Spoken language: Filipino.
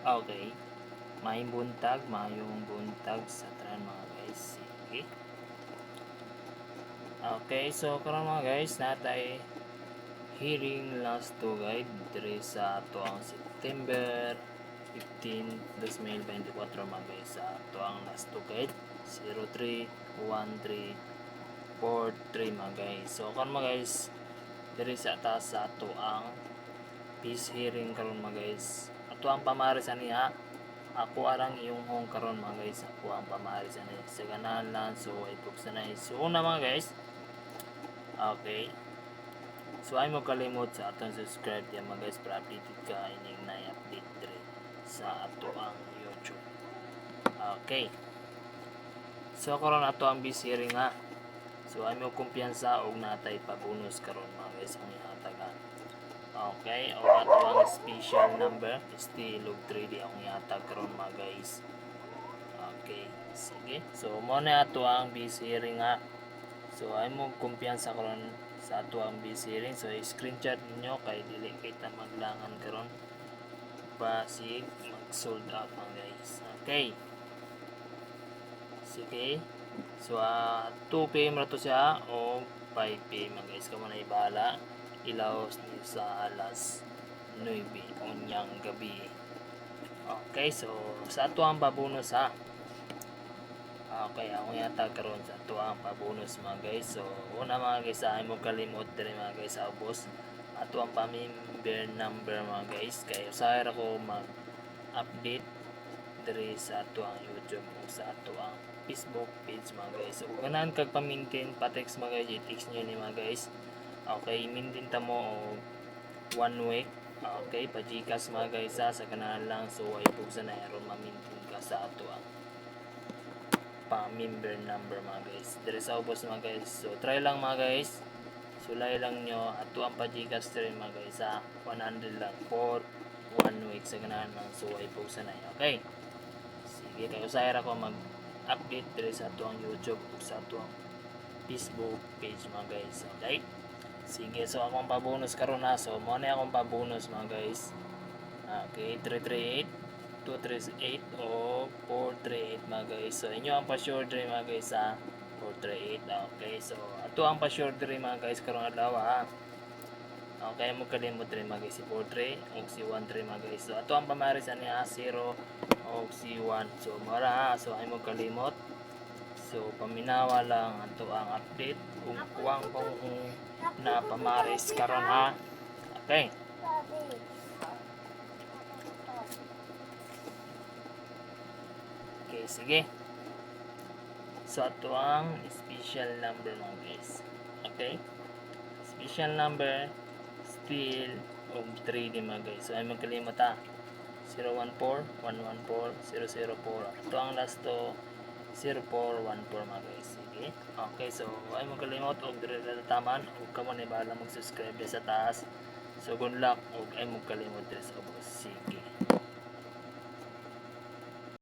Okay. Mayong buntag sa tanan mga guys. Sige. Okay, so karon mga guys, natay hearing last to guide diri sa ato ang September 15, 2024 mga guys, sa ato ang last to guide 031343 mga guys. So karon mga guys, diri sa taas sa ato ang peace hearing karon mga guys. Ato ang pamaris aniha. Ako arang iyong hong karon mga guys. Ako ang pamaris aniha sa ganahan. So ay pugsanay. So una mga guys. Okay. So ay mo kalimot sa atong subscribe ya mga guys para updated ka ining na-update diri sa ato ang YouTube. Okay. So karon ato ang peace hearing ha. So ay mo kumpiyansa og natay pabonus karon mga guys ang ihatagan. Okay, o ato ang special number still og 3D ang ihatag karon mga guys. Okay, sige. So mo na ato ang busy hearing ha. So ay mo kumpiyansa karon sa ato ang busy hearing. So screenshot ninyo kay dili kita maglangan karon pa si mag sold out mga guys. Okay. Sige. So 2 PM ra to siya o 5 PM mga guys. Kamo na ibahala. Ilaw niyo sa alas 9 unyang gabi. Okay, so sa ato ang pabonus ha. Okay, ako yata karon sa ato ang pabonus mga guys. So una mga guys, ay mo kalimot diri mga guys sa ubos. Ato ang pamember number mga guys. Kay usahay ra ko mag-update diri sa ato ang YouTube o sa ato ang Facebook page mga guys. So ganahan kag pa-maintain pa-text mga guys, i-text niyo ni mga guys. Okay, maintain ta mo og 1 week. Okay, pa-Gcash mga guys sa ganahan lang. So ay pugsa na aron ma-maintain ka sa ato ang pa-member number mga guys. Diri sa ubos mga guys. So try lang mga guys. Sulay lang nyo ato ang pa-Gcash diri mga guys sa 100 lang for 1 week sa ganahan lang. So ay pugsa na. Okay. Sige, kayo sa era ko mag-update diri sa ato ang YouTube o sa ato ang Facebook page mga guys. Okay. Sige, so akong pabonus karon na. So mo na akong pabonus mga guys. Okay, 338 238 o 438 mga guys. So inyo ang pa-sure diri mga guys sa 438. Okay, so ato ang pa-sure diri mga guys karon adlaw ha. Okay, mo kalimot diri mga guys si 43 o si 13 mga guys. So ato ang pamaris ani 0 o si 1. So mara ha. So ay mo kalimot. So paminawa lang ato ang update kung kuwang pong na pamaris karon ha. Okay. Okay, sige. So ato ang special number mga guys. Okay. Special number still og 3D mga guys. So ay magkalimot ha. 014 114 004. Ito ang last to 0414 mga guys. Sige. Okay, so ay mo kalimot og dire taman ug kamo ni bahala mag-subscribe sa taas. So good luck ug ay mo kalimot dire sa ubos. Sige.